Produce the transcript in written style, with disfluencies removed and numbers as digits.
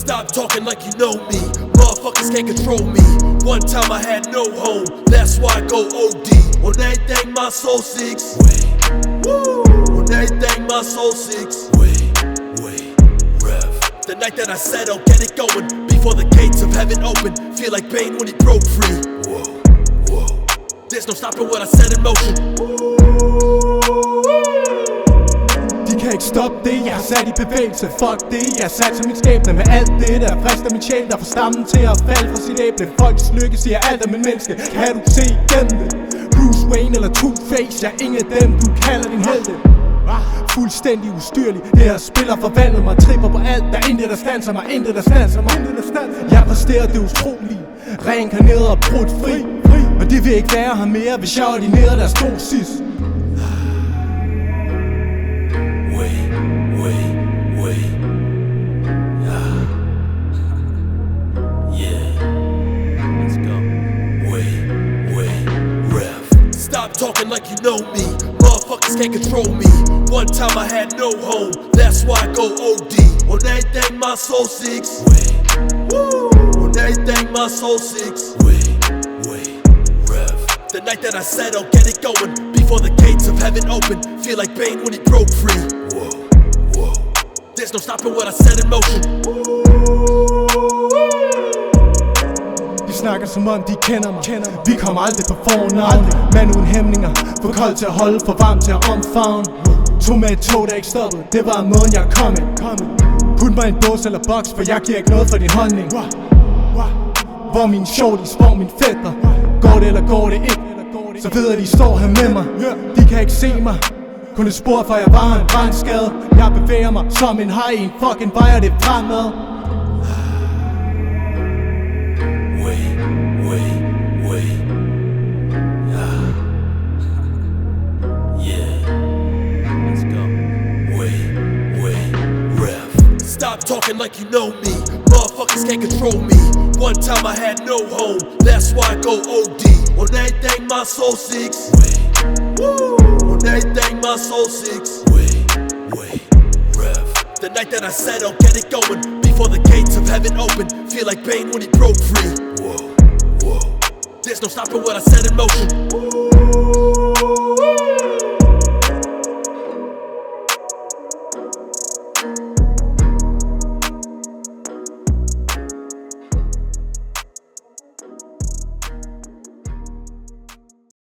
Stop talking like you know me. Motherfuckers can't control me. One time I had no home, that's why I go OD. On everything my soul seeks. Woo. On everything my soul seeks. Rev. The night that I said I'll get it going, before the gates of heaven open, feel like Bane when he broke free. Whoa. There's no stopping what I set in motion. De kan ikke stoppe det, jeg har sat i bevægelse. Fuck det, jeg har sat som min skæbne. Med alt det, der frister min sjæl, der får stammen til at falde fra sit æble. Folks lykke siger alt om en menneske. Kan du se igennem det? Bruce Wayne eller Two-Face, jeg er ingen af dem, du kalder din helte. Fuldstændig ustyrlig, det her spiller forvandlet mig. Tripper på alt, der er intet der standser mig. Intet der standser mig. Jeg præsterer det utrolige, reinkarneret og brudt fri. Og det vil ikke være her mere, hvis jeg ordinerede deres dosis. Stop talking like you know me. Motherfuckers can't control me. One time I had no home, that's why I go OD. On everything my soul seeks. Woo. On everything my soul seeks. Rev. The night that I said I'll get it going, before the gates of heaven open, feel like Bane when he broke free. Whoa. There's no stopping what I set in motion. De snakker som om de kender mig. Vi kommer aldrig på fornavn. Mand uden hæmninger, for kold til at holde, for varm til at omfavne. Tog med et tog der ikke stoppede, det var måden jeg kom ind. Put mig i en bås eller boks, for jeg giver ikke noget for din holdning. Hvor min shorties, hvor min fætter. Går det eller går det ikke, så ved at de står her med mig. De kan ikke se mig, kun et spor for jeg var en brandskade. Jeg bevæger mig som en haj i en fucking vej, og det er fremad. Stop talking like you know me. Motherfuckers can't control me. One time I had no home, that's why I go OD. On everything my soul seeks. Woo. On everything my soul seeks. Rev. The night that I said I'll get it going, before the gates of heaven open, feel like Bane when he broke free. Whoa. There's no stopping what I set in motion.